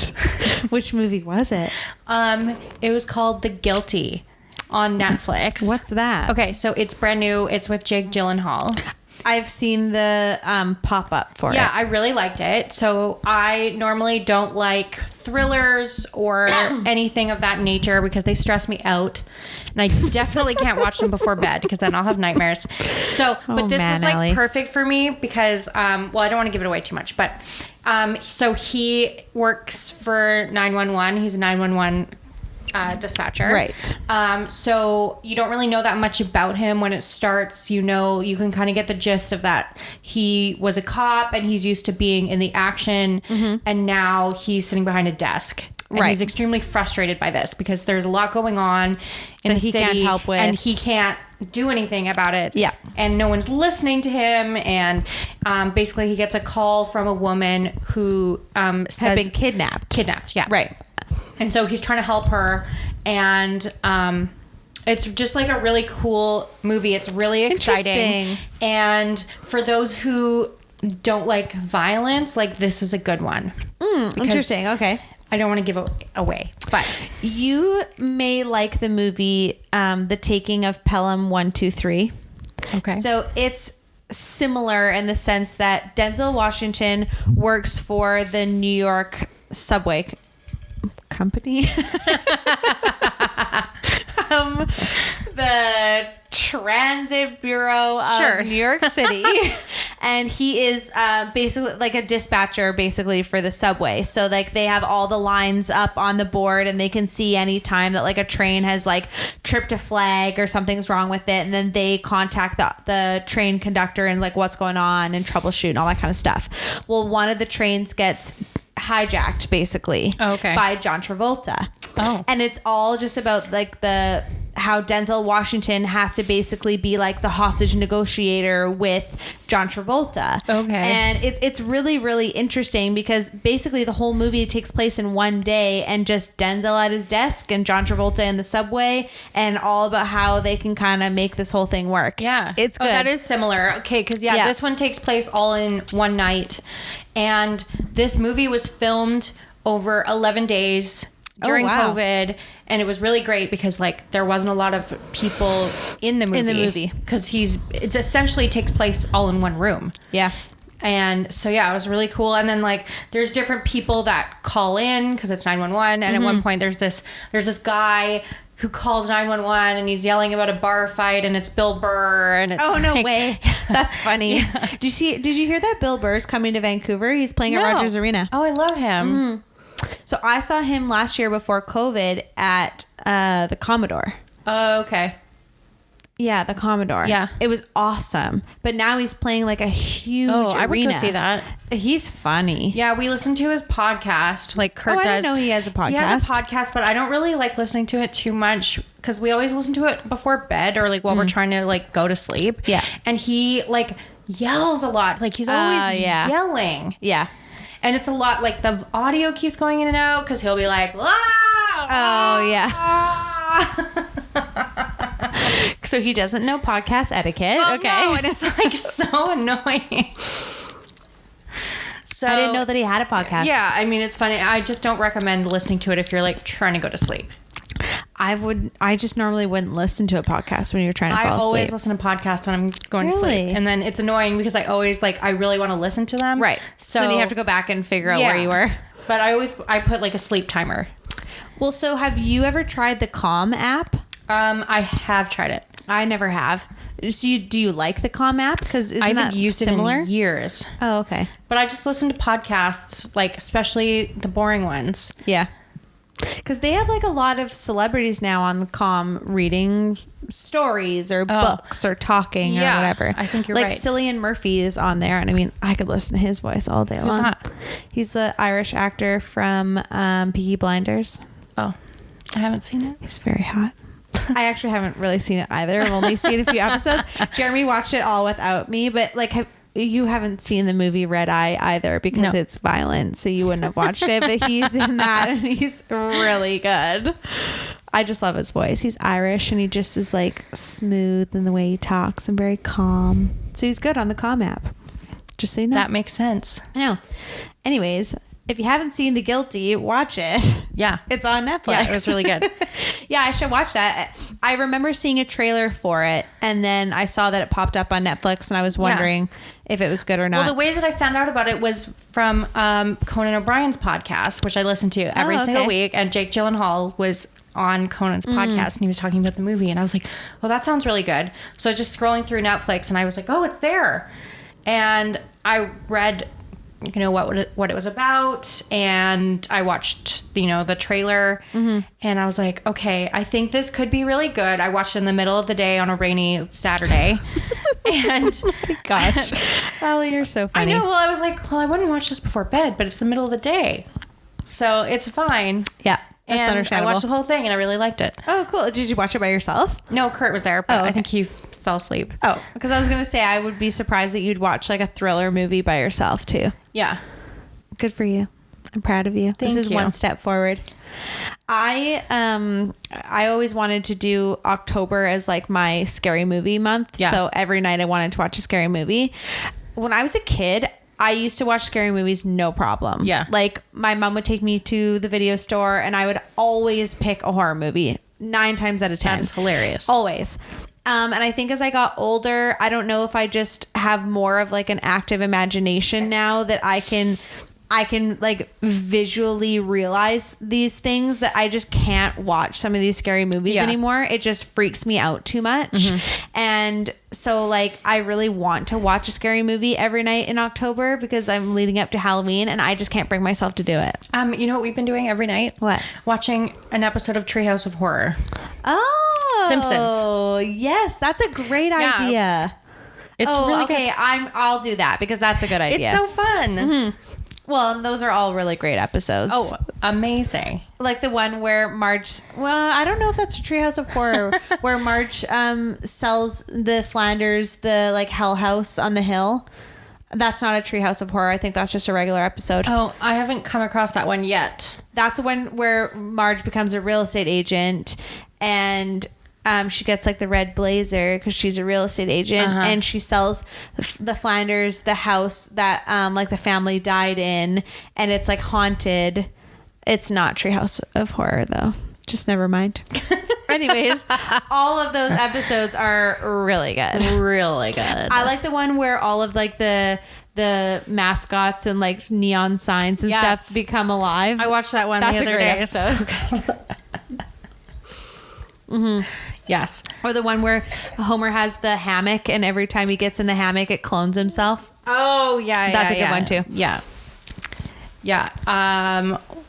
Which movie was it? It was called The Guilty on Netflix. What's that? Okay, so it's brand new. It's with Jake Gyllenhaal. I've seen the pop-up for it. Yeah, I really liked it. So I normally don't like thrillers or anything of that nature because they stress me out. And I definitely can't watch them before bed because then I'll have nightmares. So, but this was like Ellie. perfect for me because, well, I don't want to give it away too much, but so he works for 911. He's a 911 dispatcher. Right. So you don't really know that much about him when it starts. You know, you can kind of get the gist of that. He was a cop and he's used to being in the action, and now he's sitting behind a desk. And he's extremely frustrated by this because there's a lot going on in the city can't help with, and he can't do anything about it. Yeah. And no one's listening to him. And basically he gets a call from a woman who says... Had been kidnapped. Kidnapped, yeah. Right. And so he's trying to help her. And it's just like a really cool movie. It's really exciting. Interesting. And for those who don't like violence, like this is a good one. Interesting. Okay. I don't want to give it away, but you may like the movie The Taking of Pelham 123. okay. So it's similar in the sense that Denzel Washington works for the New York subway company. The Transit Bureau of New York City. And he is basically like a dispatcher basically for the subway. So like they have all the lines up on the board and they can see any time that like a train has like tripped a flag or something's wrong with it. And then they contact the train conductor and like what's going on and troubleshoot and all that kind of stuff. Well, one of the trains gets hijacked basically by John Travolta. And it's all just about like how Denzel Washington has to basically be like the hostage negotiator with John Travolta. And it's really, really interesting because basically the whole movie takes place in one day and just Denzel at his desk and John Travolta in the subway and all about how they can kind of make this whole thing work. Yeah. It's good. That is similar. Okay, because this one takes place all in one night. And this movie was filmed over 11 days during COVID, and it was really great because like there wasn't a lot of people in the movie because it essentially takes place all in one room. And so, yeah, it was really cool. And then, like, there's different people that call in because it's 911. And at one point, there's this guy who calls 911 and he's yelling about a bar fight, and it's Bill Burr. And it's no way. That's funny. Yeah. Did you hear that Bill Burr's coming to Vancouver? He's playing at Rogers Arena. Oh, I love him. So I saw him last year before COVID at the Commodore. Oh, okay. Yeah, the Commodore. Yeah. It was awesome. But now he's playing like a huge I would arena. go see that. He's funny. Yeah, we listened to his podcast. Like Kurt I does. didn't know he has a podcast. He has a podcast, but I don't really like listening to it too much because we always listen to it before bed or like while we're trying to like go to sleep. Yeah. And he like yells a lot. Like he's always yelling. Yeah. And it's a lot like the audio keeps going in and out because he'll be like, oh, yeah. So he doesn't know podcast etiquette. Okay. No, and it's like so annoying. So I didn't know that he had a podcast. Yeah, I mean, it's funny. I just don't recommend listening to it if you're like trying to go to sleep. I just normally wouldn't listen to a podcast when you're trying to fall asleep. I always listen to podcasts when I'm going to sleep. And then it's annoying because I always like, I really want to listen to them. Right. So then you have to go back and figure out where you were. But I put like a sleep timer. Well, so have you ever tried the Calm app? I have tried it. I never have. So do you like the Calm app? Because I haven't that used similar? it in years. Oh, okay. But I just listen to podcasts, like especially the boring ones. Yeah. Because they have like a lot of celebrities now on the Calm reading stories or books or talking or whatever. I think you're like right. Cillian Murphy is on there, and I mean, I could listen to his voice all day long. Who's that? He's the Irish actor from Peaky Blinders. Oh, I haven't seen it. He's very hot. I actually haven't really seen it either. I've only seen a few episodes. Jeremy watched it all without me, but like you haven't seen the movie Red Eye either because it's violent, so you wouldn't have watched it. But he's in that, and he's really good. I just love his voice. He's Irish, and he just is like smooth in the way he talks and very calm. So he's good on the Calm app. Just so you know. That makes sense. I know. Anyways, if you haven't seen The Guilty, watch it. Yeah. It's on Netflix. Yeah, it was really good. Yeah, I should watch that. I remember seeing a trailer for it, and then I saw that it popped up on Netflix, and I was wondering if it was good or not. Well, the way that I found out about it was from Conan O'Brien's podcast, which I listen to every single week, and Jake Gyllenhaal was on Conan's podcast, and he was talking about the movie, and I was like, well, that sounds really good. So I was just scrolling through Netflix, and I was like, oh, it's there. And I read what it was about, and I watched the trailer, and I was like, okay, I think this could be really good. I watched it in the middle of the day on a rainy Saturday. And oh my gosh, Allie, you're so funny. I know. Well, I was like, well, I wouldn't watch this before bed, but it's the middle of the day, so it's fine. Yeah, that's and understandable. I watched the whole thing, and I really liked it. Oh, cool. Did you watch it by yourself? No, Kurt was there, but okay. I think he fell asleep. Oh, because I was gonna say I would be surprised that you'd watch like a thriller movie by yourself too. Yeah. Good for you. I'm proud of you. This is one step forward. I always wanted to do October as like my scary movie month. Yeah. So every night I wanted to watch a scary movie. When I was a kid, I used to watch scary movies no problem. Yeah. Like my mom would take me to the video store, and I would always pick a horror movie 9 times out of 10. That's hilarious. Always. And I think as I got older, I don't know if I just have more of like an active imagination now that I can like visually realize these things, that I just can't watch some of these scary movies anymore. It just freaks me out too much. And so like I really want to watch a scary movie every night in October because I'm leading up to Halloween, and I just can't bring myself to do it. You know what we've been doing every night? What? Watching an episode of Treehouse of Horror. Oh, Simpsons. Oh, yes, that's a great idea. It's really okay. good. I'll do that because that's a good idea. It's so fun. Well, and those are all really great episodes. Oh, amazing. Like the one where Marge, well, I don't know if that's a Treehouse of Horror, where Marge sells the Flanders the like Hell House on the hill. That's not a Treehouse of Horror. I think that's just a regular episode. Oh, I haven't come across that one yet. That's the one where Marge becomes a real estate agent, and she gets like the red blazer because she's a real estate agent, and she sells the Flanders the house that like the family died in, and it's like haunted. It's not Treehouse of Horror though. Just never mind. Anyways, all of those episodes are really good. Really good. I like the one where all of like the the mascots and like neon signs and Yes. stuff become alive. I watched that one That's the a other great day. episode. Yes. Or the one where Homer has the hammock, and every time he gets in the hammock, it clones himself. Oh, yeah. That's a good one, too. Yeah. Yeah.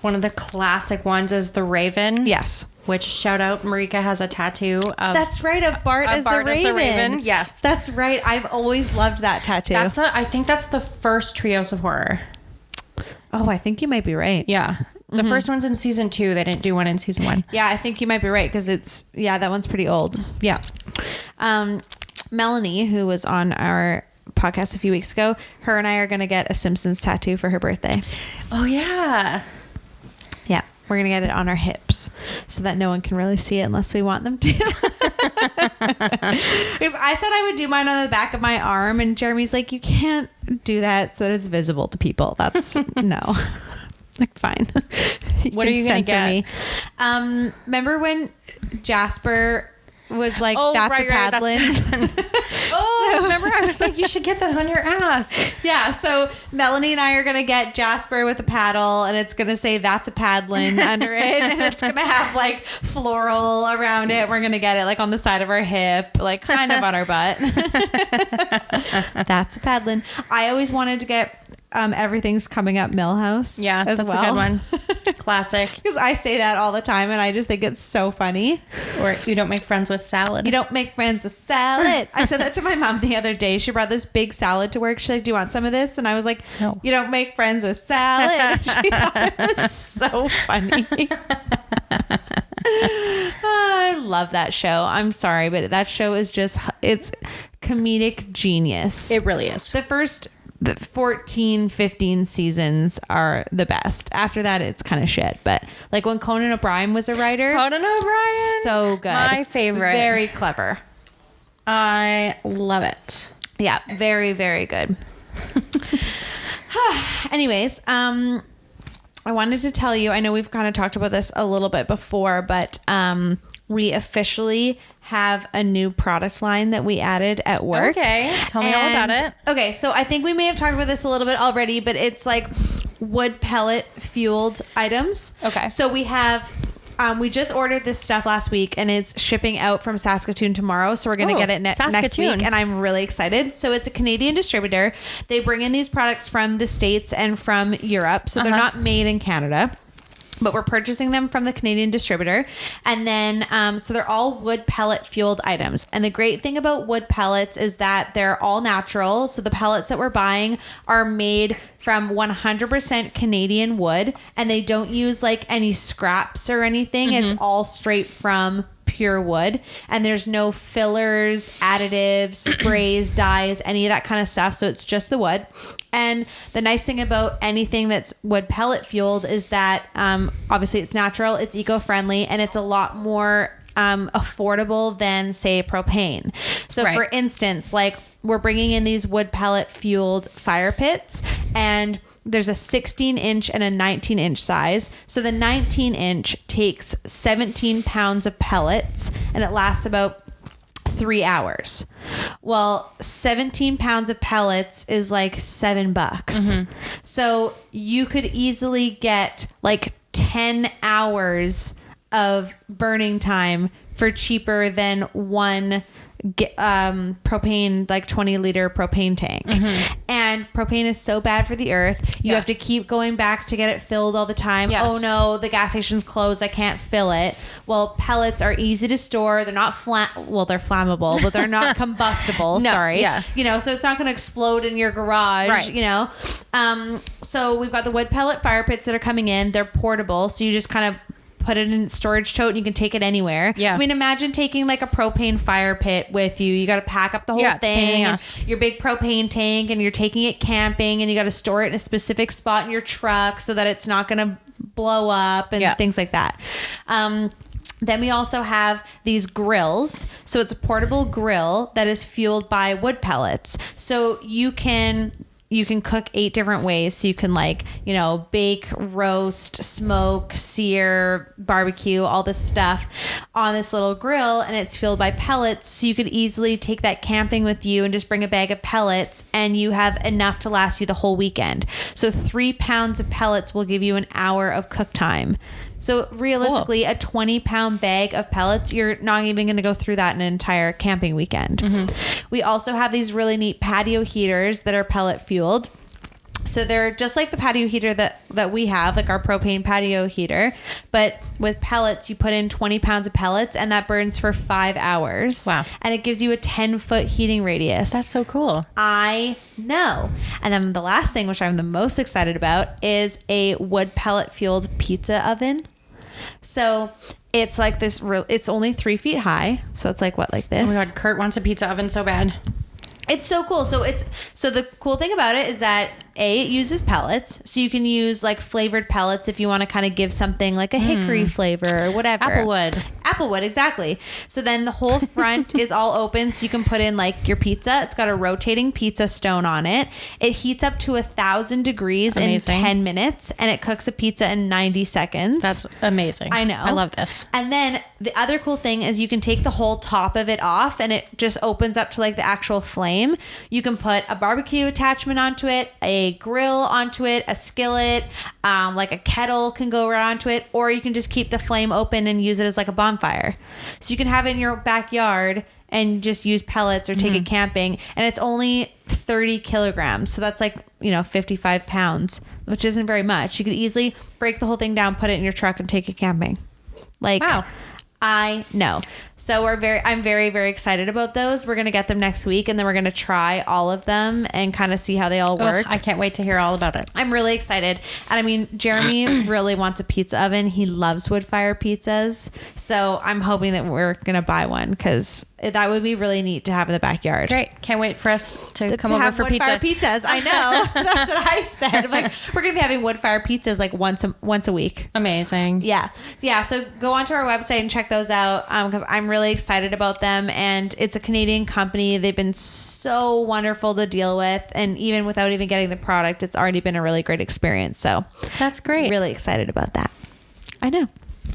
One of the classic ones is the Raven. Yes. Which, shout out, Marika has a tattoo of. That's right. Of Bart, as, Bart the as Raven. the Raven. Yes. That's right. I've always loved that tattoo. I think that's the first Trios of Horror. Oh, I think you might be right. Yeah. The first one's in season 2. They didn't do one in season 1. Yeah, I think you might be right because that one's pretty old. Yeah. Melanie, who was on our podcast a few weeks ago, her and I are going to get a Simpsons tattoo for her birthday. Oh, yeah. Yeah. We're going to get it on our hips so that no one can really see it unless we want them to. Because I said I would do mine on the back of my arm, and Jeremy's like, you can't do that so that it's visible to people. That's no. Like, fine. What are you going to get? Me. Remember when Jasper was like, that's a paddling? Oh, remember I was like, you should get that on your ass. Yeah, so Melanie and I are going to get Jasper with a paddle, and it's going to say that's a paddling under it, and it's going to have like floral around it. We're going to get it like on the side of our hip, like kind of on our butt. That's a paddling. I always wanted to get Everything's Coming Up Millhouse. Yeah, as that's well. a good one. Classic. Because I say that all the time, and I just think it's so funny. Or you don't make friends with salad. You don't make friends with salad. I said that to my mom the other day. She brought this big salad to work. She's like, do you want some of this? And I was like, no. You don't make friends with salad. She thought it was so funny. I love that show. I'm sorry, but that show is it's comedic genius. It really is. The 14, 15 seasons are the best. After that, it's kind of shit. But like when Conan O'Brien was a writer. Conan O'Brien. So good. My favorite. Very clever. I love it. Yeah, very, very good. Anyways, I wanted to tell you, I know we've kind of talked about this a little bit before, but we officially have a new product line that we added at work. Okay, tell me all about it. Okay, so I think we may have talked about this a little bit already, but it's like wood pellet fueled items. Okay. So we have... we just ordered this stuff last week, and it's shipping out from Saskatoon tomorrow. So we're going to get it next week, and I'm really excited. So it's a Canadian distributor. They bring in these products from the States and from Europe. So they're not made in Canada, but we're purchasing them from the Canadian distributor. And then, so they're all wood pellet fueled items. And the great thing about wood pellets is that they're all natural. So the pellets that we're buying are made from 100% Canadian wood, and they don't use like any scraps or anything. It's all straight from pure wood, and there's no fillers, additives, sprays, dyes, any of that kind of stuff. So it's just the wood. And the nice thing about anything that's wood pellet fueled is that obviously it's natural, it's eco-friendly, and it's a lot more affordable than say propane. So for instance, like we're bringing in these wood pellet fueled fire pits, and there's a 16-inch and a 19-inch size. So the 19-inch takes 17 pounds of pellets, and it lasts about 3 hours. Well, 17 pounds of pellets is like $7. So you could easily get like 10 hours of burning time for cheaper than one propane, like 20-liter propane tank. And propane is so bad for the earth. You have to keep going back to get it filled all the time. Oh no, the gas station's closed, I can't fill it. Well, pellets are easy to store. They're not they're flammable, but they're not combustible. You know, so it's not going to explode in your garage, you know. So we've got the wood pellet fire pits that are coming in. They're portable, so you just kind of put it in storage tote and you can take it anywhere. I mean, imagine taking like a propane fire pit with you. You got to pack up the whole thing, and your big propane tank, and you're taking it camping, and you got to store it in a specific spot in your truck so that it's not going to blow up and things like that. Then we also have these grills. So it's a portable grill that is fueled by wood pellets. So you can you can cook 8 different ways. So you can like, you know, bake, roast, smoke, sear, barbecue, all this stuff on this little grill, and it's fueled by pellets. So you could easily take that camping with you and just bring a bag of pellets, and you have enough to last you the whole weekend. So 3 pounds of pellets will give you an hour of cook time. So realistically, a 20-pound bag of pellets, you're not even going to go through that in an entire camping weekend. We also have these really neat patio heaters that are pellet fueled. So they're just like the patio heater that we have, like our propane patio heater. But with pellets, you put in 20 pounds of pellets, and that burns for 5 hours. Wow. And it gives you a 10-foot heating radius. That's so cool. I know. And then the last thing, which I'm the most excited about, is a wood pellet fueled pizza oven. So it's like this, it's only 3 feet high. So it's like what, like this? Oh my God, Kurt wants a pizza oven so bad. It's so cool. So the cool thing about it is that it uses pellets. So you can use like flavored pellets if you want to kind of give something like a hickory flavor or whatever. Applewood, exactly. So then the whole front is all open, so you can put in like your pizza. It's got a rotating pizza stone on it. It heats up to 1,000 degrees in 10 minutes, and it cooks a pizza in 90 seconds. That's amazing. I know. I love this. And then the other cool thing is you can take the whole top of it off, and it just opens up to like the actual flame. You can put a barbecue attachment onto it, a grill onto it, a skillet, like a kettle can go right onto it, or you can just keep the flame open and use it as like a bonfire. So you can have it in your backyard and just use pellets or take it camping, and it's only 30 kilograms. So that's like, 55 pounds, which isn't very much. You could easily break the whole thing down, put it in your truck, and take it camping. Like, wow. I know. So I'm very, very excited about those. We're going to get them next week, and then we're going to try all of them and kind of see how they all work. I can't wait to hear all about it. I'm really excited. And I mean, Jeremy really wants a pizza oven. He loves wood fire pizzas. So I'm hoping that we're going to buy one, because that would be really neat to have in the backyard. Great. Can't wait for us to come over for pizza. Wood fire pizzas. I know. That's what I said. I'm like, we're going to be having wood fire pizzas like once a week. Amazing. Yeah. So go onto our website and check those out, because I'm really excited about them. And it's a Canadian company. They've been so wonderful to deal with. And even without even getting the product, it's already been a really great experience. So that's great. Really excited about that. I know.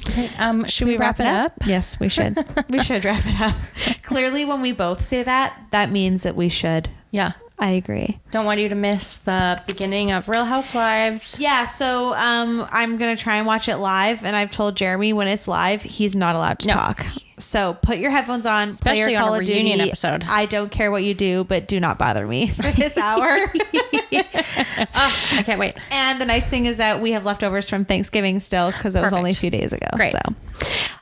Okay, should we wrap it up? Yes, we should. We should wrap it up. Clearly, when we both say that means that we should. Yeah. I agree. Don't want you to miss the beginning of Real Housewives. Yeah, so I'm going to try and watch it live, and I've told Jeremy when it's live, he's not allowed to talk. So put your headphones on, especially play your Call on a of reunion Duty episode. I don't care what you do, but do not bother me for this hour. I can't wait. And the nice thing is that we have leftovers from Thanksgiving still, because it was only a few days ago. Great. So,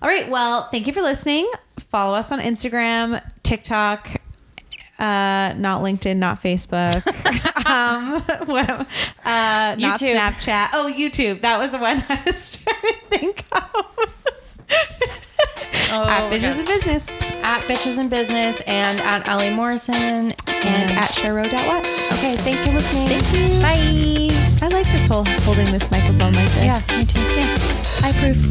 all right. Well, thank you for listening. Follow us on Instagram, TikTok, not LinkedIn, not Facebook, not Snapchat. Oh, YouTube. That was the one I was trying to think of. At Bitches in Business. At Bitches in Business, and at Allie Morrison, and at Cheryl.Watt. Okay, thanks for listening. Thank you. Bye. I like this whole holding this microphone like this. Yeah, me too. Yeah. I approve.